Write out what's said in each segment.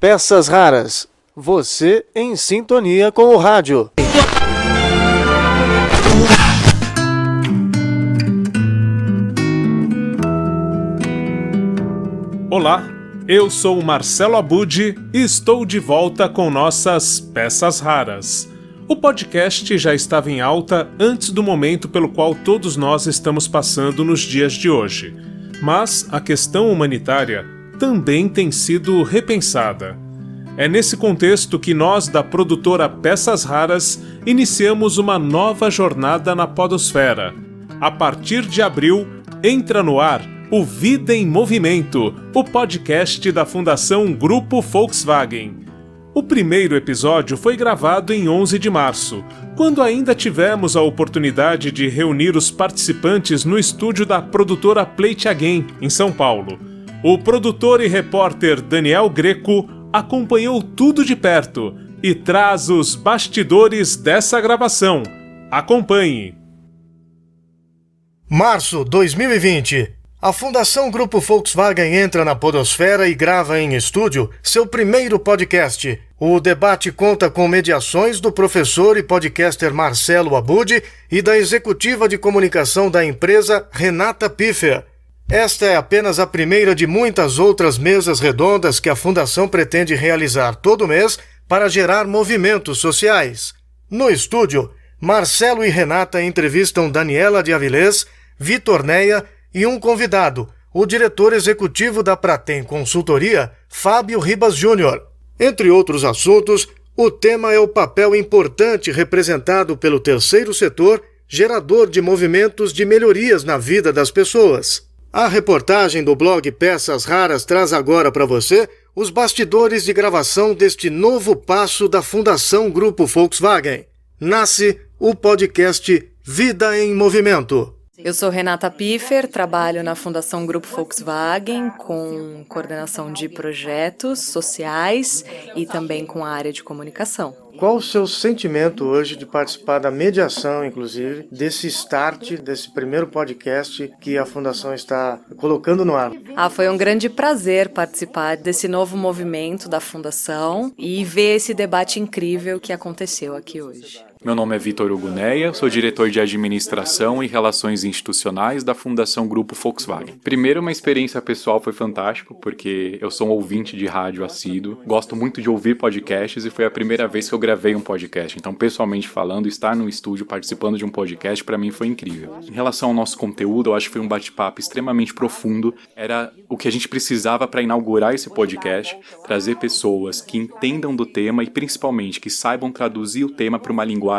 Peças Raras. Você em sintonia com o rádio. Olá, eu sou o Marcelo Abud e estou de volta com nossas Peças Raras. O podcast já estava em alta antes do momento pelo qual todos nós estamos passando nos dias de hoje. Mas a questão humanitária também tem sido repensada. É nesse contexto que nós, da produtora Peças Raras, iniciamos uma nova jornada na podosfera. A partir de abril, entra no ar o Vida em Movimento, o podcast da Fundação Grupo Volkswagen. O primeiro episódio foi gravado em 11 de março, quando ainda tivemos a oportunidade de reunir os participantes no estúdio da produtora Plate Again, em São Paulo. O produtor e repórter Daniel Greco acompanhou tudo de perto e traz os bastidores dessa gravação. Acompanhe! Março 2020. A Fundação Grupo Volkswagen entra na podosfera e grava em estúdio seu primeiro podcast. O debate conta com mediações do professor e podcaster Marcelo Abud e da executiva de comunicação da empresa Renata Piffer. Esta é apenas a primeira de muitas outras mesas redondas que a Fundação pretende realizar todo mês para gerar movimentos sociais. No estúdio, Marcelo e Renata entrevistam Daniela de Avilés, Vitor Neia e um convidado, o diretor executivo da Pratem Consultoria, Fábio Ribas Júnior. Entre outros assuntos, o tema é o papel importante representado pelo terceiro setor, gerador de movimentos de melhorias na vida das pessoas. A reportagem do blog Peças Raras traz agora para você os bastidores de gravação deste novo passo da Fundação Grupo Volkswagen. Nasce o podcast Vida em Movimento. Eu sou Renata Piffer, trabalho na Fundação Grupo Volkswagen com coordenação de projetos sociais e também com a área de comunicação. Qual o seu sentimento hoje de participar da mediação, inclusive, desse start, desse primeiro podcast que a Fundação está colocando no ar? Foi um grande prazer participar desse novo movimento da Fundação e ver esse debate incrível que aconteceu aqui hoje. Meu nome é Vitor Hugo Neia, sou diretor de Administração e Relações Institucionais da Fundação Grupo Volkswagen. Primeiro, uma experiência pessoal foi fantástico, porque eu sou um ouvinte de rádio assíduo, gosto muito de ouvir podcasts e foi a primeira vez que eu gravei um podcast. Então, pessoalmente falando, estar no estúdio participando de um podcast para mim foi incrível. Em relação ao nosso conteúdo, eu acho que foi um bate-papo extremamente profundo. Era o que a gente precisava para inaugurar esse podcast, trazer pessoas que entendam do tema e principalmente que saibam traduzir o tema para uma linguagem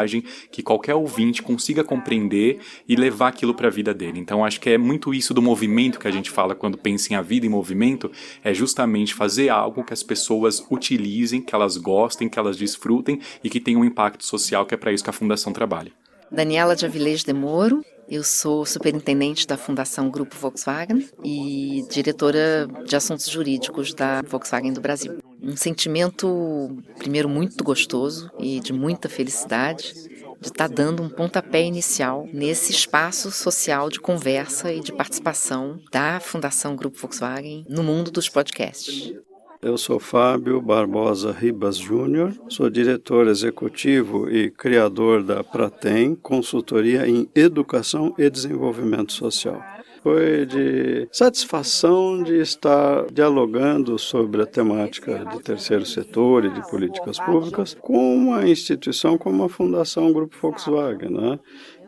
que qualquer ouvinte consiga compreender e levar aquilo para a vida dele. Então acho que é muito isso do movimento que a gente fala quando pensa em a vida em movimento, é justamente fazer algo que as pessoas utilizem, que elas gostem, que elas desfrutem e que tenha um impacto social, que é para isso que a Fundação trabalha. Daniela de Avilés de Moro, eu sou superintendente da Fundação Grupo Volkswagen e diretora de assuntos jurídicos da Volkswagen do Brasil. Um sentimento, primeiro, muito gostoso e de muita felicidade de estar dando um pontapé inicial nesse espaço social de conversa e de participação da Fundação Grupo Volkswagen no mundo dos podcasts. Eu sou Fábio Barbosa Ribas Júnior, sou diretor executivo e criador da Pratem, consultoria em educação e desenvolvimento social. Foi de satisfação de estar dialogando sobre a temática de terceiro setor e de políticas públicas com uma instituição como a Fundação Grupo Volkswagen, né?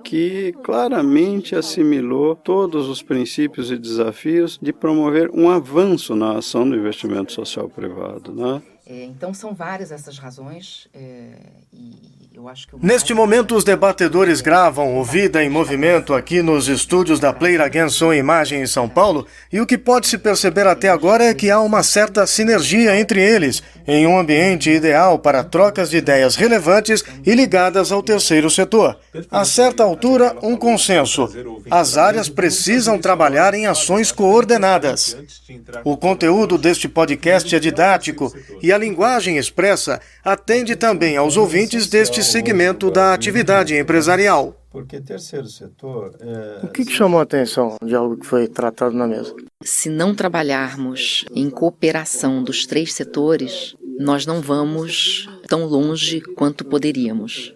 Que claramente assimilou todos os princípios e desafios de promover um avanço na ação do investimento social privado, né? Então são várias essas razões e eu acho que... Neste momento, os debatedores gravam o Vida em Movimento aqui nos estúdios da Plate Again Som e Imagem em São Paulo, e o que pode se perceber até agora é que há uma certa sinergia entre eles, em um ambiente ideal para trocas de ideias relevantes e ligadas ao terceiro setor. A certa altura, um consenso. As áreas precisam trabalhar em ações coordenadas. O conteúdo deste podcast é didático e a linguagem expressa atende também aos ouvintes deste segmento da atividade empresarial. Porque terceiro setor... O que chamou a atenção de algo que foi tratado na mesa? Se não trabalharmos em cooperação dos três setores, nós não vamos tão longe quanto poderíamos.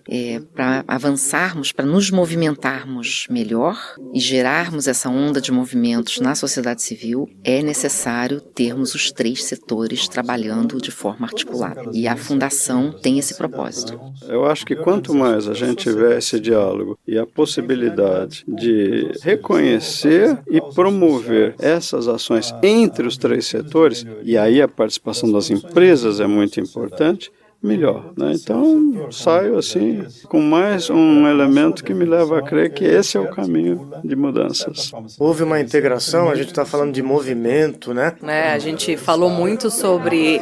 Para avançarmos, para nos movimentarmos melhor e gerarmos essa onda de movimentos na sociedade civil, é necessário termos os 3 setores trabalhando de forma articulada. E a Fundação tem esse propósito. Eu acho que quanto mais a gente tiver esse diálogo e a possibilidade de reconhecer e promover essas ações entre os 3 setores, e aí a participação das empresas é muito importante, melhor, né? Então, saio assim com mais um elemento que me leva a crer que esse é o caminho de mudanças. Houve uma integração, a gente está falando de movimento, né? A gente falou muito sobre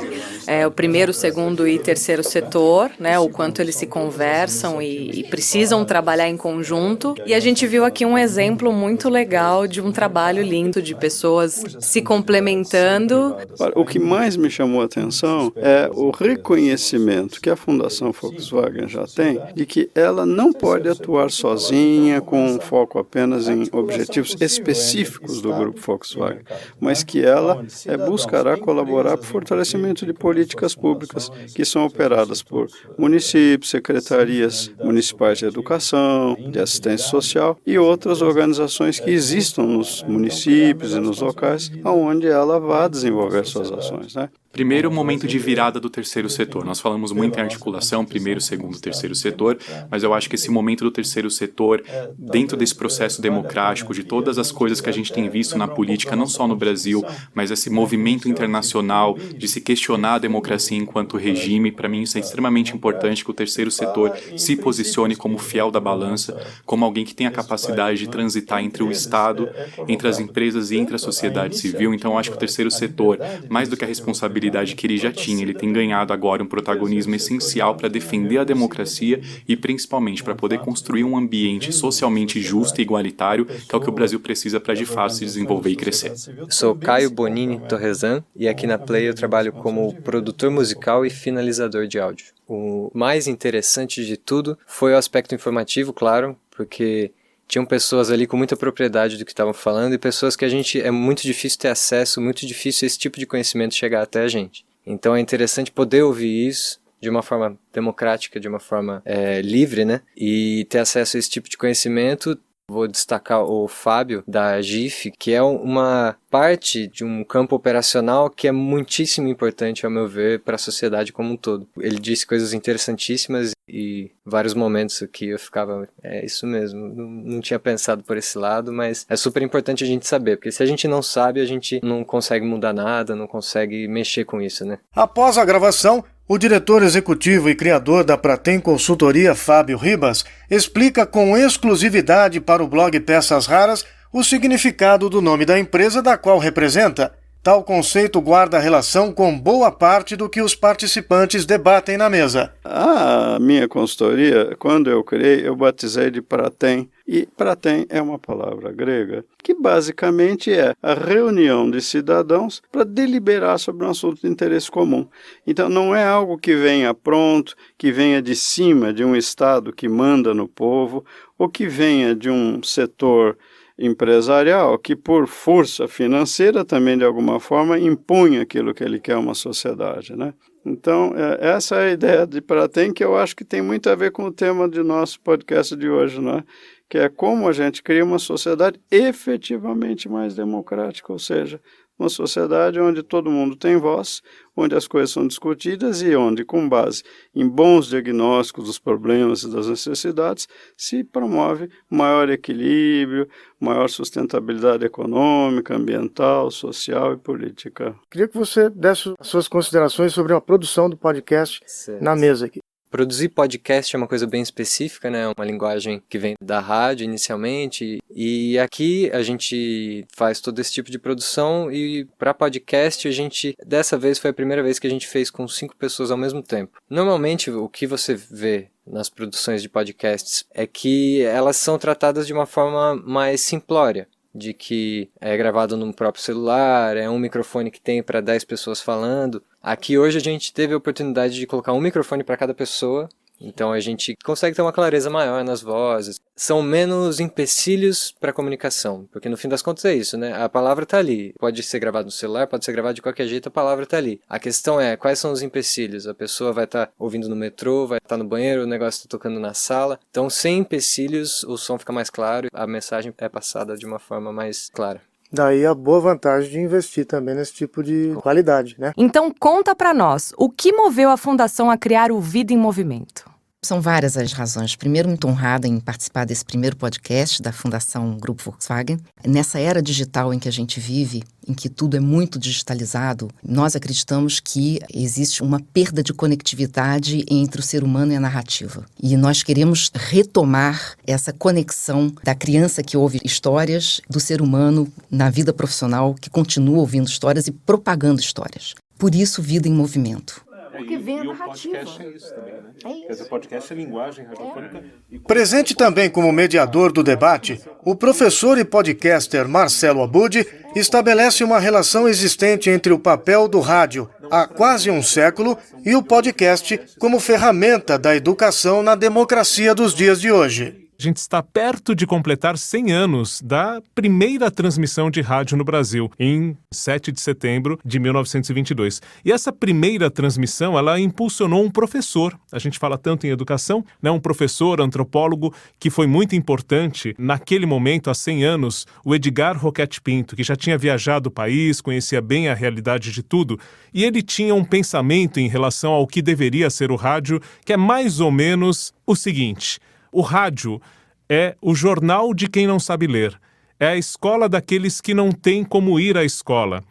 o primeiro, segundo e terceiro setor, né? O quanto eles se conversam e precisam trabalhar em conjunto. E a gente viu aqui um exemplo muito legal de um trabalho lindo de pessoas se complementando. O que mais me chamou a atenção é o reconhecimento que a Fundação Volkswagen já tem de que ela não pode atuar sozinha com um foco apenas em objetivos específicos do Grupo Volkswagen, mas que ela buscará colaborar para o fortalecimento de políticas públicas que são operadas por municípios, secretarias municipais de educação, de assistência social e outras organizações que existam nos municípios e nos locais onde ela vai desenvolver suas ações, né? Primeiro, momento de virada do terceiro setor. Nós falamos muito em articulação, primeiro, segundo, terceiro setor, mas eu acho que esse momento do terceiro setor, dentro desse processo democrático, de todas as coisas que a gente tem visto na política, não só no Brasil, mas esse movimento internacional de se questionar a democracia enquanto regime, para mim isso é extremamente importante que o terceiro setor se posicione como fiel da balança, como alguém que tem a capacidade de transitar entre o Estado, entre as empresas e entre a sociedade civil. Então eu acho que o terceiro setor, mais do que a responsabilidade que ele já tinha, ele tem ganhado agora um protagonismo essencial para defender a democracia e principalmente para poder construir um ambiente socialmente justo e igualitário, que é o que o Brasil precisa para de fato se desenvolver e crescer. Eu sou Caio Bonini Torresan e aqui na Play eu trabalho como produtor musical e finalizador de áudio. O mais interessante de tudo foi o aspecto informativo, claro, porque tinham pessoas ali com muita propriedade do que estavam falando e pessoas que é muito difícil ter acesso, muito difícil esse tipo de conhecimento chegar até a gente. Então é interessante poder ouvir isso de uma forma democrática, de uma forma livre, né? E ter acesso a esse tipo de conhecimento. Vou destacar o Fábio, da GIF, que é uma parte de um campo operacional que é muitíssimo importante, ao meu ver, para a sociedade como um todo. Ele disse coisas interessantíssimas e vários momentos aqui eu ficava, isso mesmo, não tinha pensado por esse lado, mas é super importante a gente saber, porque se a gente não sabe, a gente não consegue mudar nada, não consegue mexer com isso, né? Após a gravação, o diretor executivo e criador da Pratem Consultoria, Fábio Ribas, explica com exclusividade para o blog Peças Raras o significado do nome da empresa da qual representa. Tal conceito guarda relação com boa parte do que os participantes debatem na mesa. A minha consultoria, quando eu criei, eu batizei de Pratem. E Pratem é uma palavra grega que basicamente é a reunião de cidadãos para deliberar sobre um assunto de interesse comum. Então não é algo que venha pronto, que venha de cima de um Estado que manda no povo, ou que venha de um setor empresarial que, por força financeira, também de alguma forma impõe aquilo que ele quer a uma sociedade, né? Então, essa é a ideia de Pratem, que eu acho que tem muito a ver com o tema do nosso podcast de hoje, né? Que é como a gente cria uma sociedade efetivamente mais democrática, ou seja, uma sociedade onde todo mundo tem voz, onde as coisas são discutidas e onde, com base em bons diagnósticos dos problemas e das necessidades, se promove maior equilíbrio, maior sustentabilidade econômica, ambiental, social e política. Queria que você desse as suas considerações sobre a produção do podcast na mesa aqui. Produzir podcast é uma coisa bem específica, né? Uma linguagem que vem da rádio inicialmente. E aqui a gente faz todo esse tipo de produção e para podcast dessa vez foi a primeira vez que a gente fez com 5 pessoas ao mesmo tempo. Normalmente o que você vê nas produções de podcasts é que elas são tratadas de uma forma mais simplória. De que é gravado no próprio celular, é um microfone que tem para 10 pessoas falando. Aqui hoje a gente teve a oportunidade de colocar um microfone para cada pessoa Então a gente consegue ter uma clareza maior nas vozes. São menos empecilhos para a comunicação, porque no fim das contas é isso, né? A palavra está ali. Pode ser gravado no celular, pode ser gravado de qualquer jeito, a palavra está ali. A questão é, quais são os empecilhos? A pessoa vai estar ouvindo no metrô, vai estar no banheiro, o negócio está tocando na sala. Então, sem empecilhos, o som fica mais claro, a mensagem é passada de uma forma mais clara. Daí a boa vantagem de investir também nesse tipo de qualidade, né? Então conta pra nós, o que moveu a Fundação a criar o Vida em Movimento? São várias as razões. Primeiro, muito honrada em participar desse primeiro podcast da Fundação Grupo Volkswagen. Nessa era digital em que a gente vive, em que tudo é muito digitalizado, nós acreditamos que existe uma perda de conectividade entre o ser humano e a narrativa. E nós queremos retomar essa conexão da criança que ouve histórias, do ser humano na vida profissional que continua ouvindo histórias e propagando histórias. Por isso, Vida em Movimento. Porque vem a narrativa. O podcast é isso também, né? Quer dizer, podcast é linguagem radiofônica. Presente também como mediador do debate, o professor e podcaster Marcelo Abud estabelece uma relação existente entre o papel do rádio há quase um século e o podcast como ferramenta da educação na democracia dos dias de hoje. A gente está perto de completar 100 anos da primeira transmissão de rádio no Brasil, em 7 de setembro de 1922. E essa primeira transmissão, ela impulsionou um professor, a gente fala tanto em educação, né? Um professor, antropólogo, que foi muito importante naquele momento, há 100 anos, o Edgar Roquette Pinto, que já tinha viajado o país, conhecia bem a realidade de tudo, e ele tinha um pensamento em relação ao que deveria ser o rádio, que é mais ou menos o seguinte: o rádio é o jornal de quem não sabe ler, é a escola daqueles que não têm como ir à escola,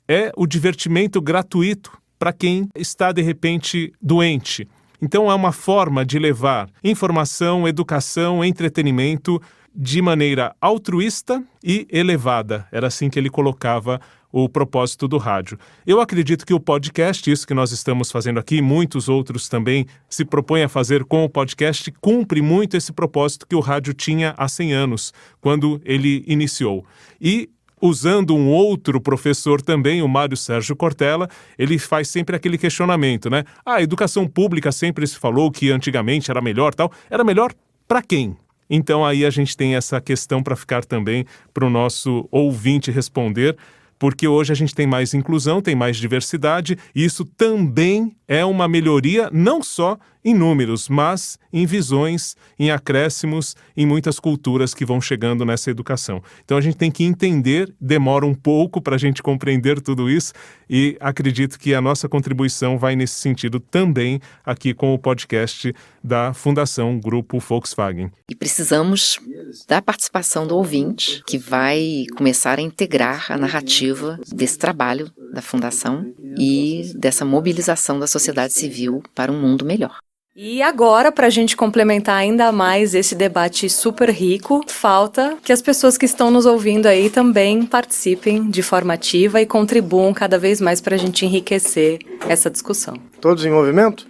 é o divertimento gratuito para quem está, de repente, doente. Então é uma forma de levar informação, educação, entretenimento de maneira altruísta e elevada. Era assim que ele colocava o propósito do rádio. Eu acredito que o podcast, isso que nós estamos fazendo aqui, muitos outros também se propõem a fazer com o podcast, cumpre muito esse propósito que o rádio tinha há 100 anos, quando ele iniciou. E usando um outro professor também, o Mário Sérgio Cortella, ele faz sempre aquele questionamento, né? A educação pública sempre se falou que antigamente era melhor, tal. Era melhor para quem? Então aí a gente tem essa questão para ficar também para o nosso ouvinte responder, porque hoje a gente tem mais inclusão, tem mais diversidade, e isso também é uma melhoria não só em números, mas em visões, em acréscimos, em muitas culturas que vão chegando nessa educação. Então a gente tem que entender, demora um pouco para a gente compreender tudo isso, e acredito que a nossa contribuição vai nesse sentido também aqui com o podcast da Fundação Grupo Volkswagen. E precisamos da participação do ouvinte, que vai começar a integrar a narrativa desse trabalho da Fundação e dessa mobilização da sociedade civil para um mundo melhor. E agora, para a gente complementar ainda mais esse debate super rico, falta que as pessoas que estão nos ouvindo aí também participem de forma ativa e contribuam cada vez mais para a gente enriquecer essa discussão. Todos em movimento?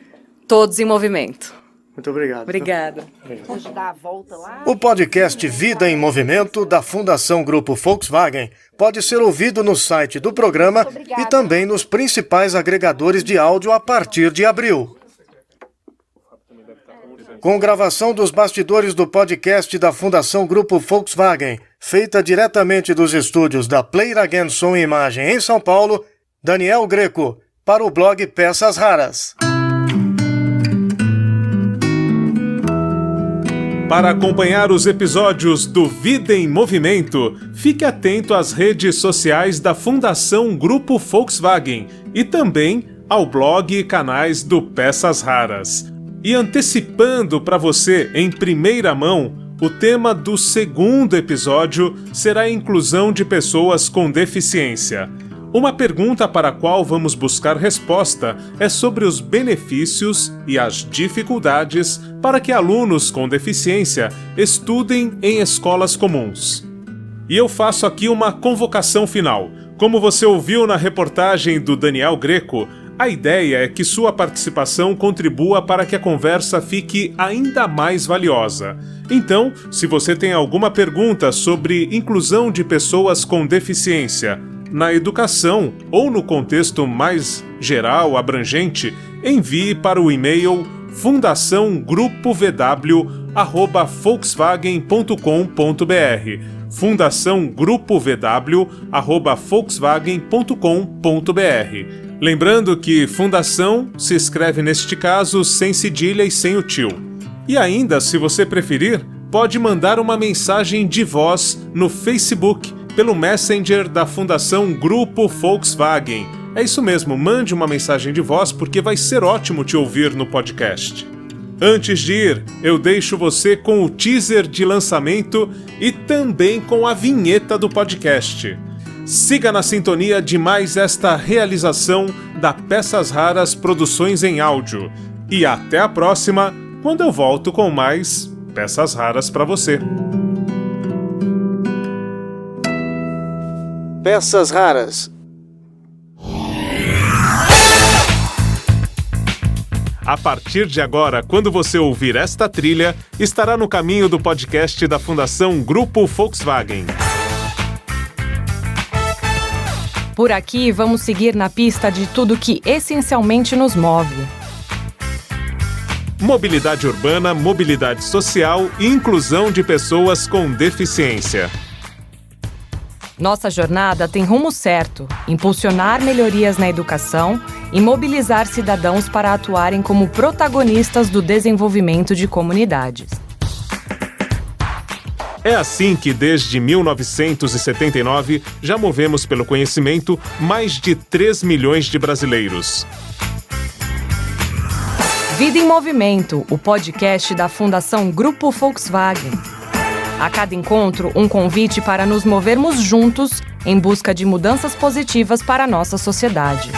Todos em movimento. Muito obrigado. Obrigada. O podcast Vida em Movimento da Fundação Grupo Volkswagen pode ser ouvido no site do programa e também nos principais agregadores de áudio a partir de abril. Com gravação dos bastidores do podcast da Fundação Grupo Volkswagen, feita diretamente dos estúdios da Play Again Som e Imagem em São Paulo, Daniel Greco, para o blog Peças Raras. Para acompanhar os episódios do Vida em Movimento, fique atento às redes sociais da Fundação Grupo Volkswagen e também ao blog e canais do Peças Raras. E antecipando para você em primeira mão, o tema do segundo episódio será a inclusão de pessoas com deficiência. Uma pergunta para a qual vamos buscar resposta é sobre os benefícios e as dificuldades para que alunos com deficiência estudem em escolas comuns. E eu faço aqui uma convocação final. Como você ouviu na reportagem do Daniel Greco, a ideia é que sua participação contribua para que a conversa fique ainda mais valiosa. Então, se você tem alguma pergunta sobre inclusão de pessoas com deficiência na educação ou no contexto mais geral, abrangente, envie para o e-mail fundaçãogrupovw@volkswagen.com.br, fundaçãogrupovw@volkswagen.com.br. Lembrando que fundação se escreve neste caso sem cedilha e sem o tio. E ainda, se você preferir, pode mandar uma mensagem de voz no Facebook pelo Messenger da Fundação Grupo Volkswagen. É isso mesmo, mande uma mensagem de voz porque vai ser ótimo te ouvir no podcast. Antes de ir, eu deixo você com o teaser de lançamento e também com a vinheta do podcast. Siga na sintonia de mais esta realização da Peças Raras Produções em Áudio. E até a próxima, quando eu volto com mais Peças Raras para você. Peças Raras. A partir de agora, quando você ouvir esta trilha, estará no caminho do podcast da Fundação Grupo Volkswagen. Por aqui, vamos seguir na pista de tudo que essencialmente nos move. Mobilidade urbana, mobilidade social e inclusão de pessoas com deficiência. Nossa jornada tem rumo certo: impulsionar melhorias na educação e mobilizar cidadãos para atuarem como protagonistas do desenvolvimento de comunidades. É assim que, desde 1979, já movemos pelo conhecimento mais de 3 milhões de brasileiros. Vida em Movimento, o podcast da Fundação Grupo Volkswagen. A cada encontro, um convite para nos movermos juntos em busca de mudanças positivas para a nossa sociedade.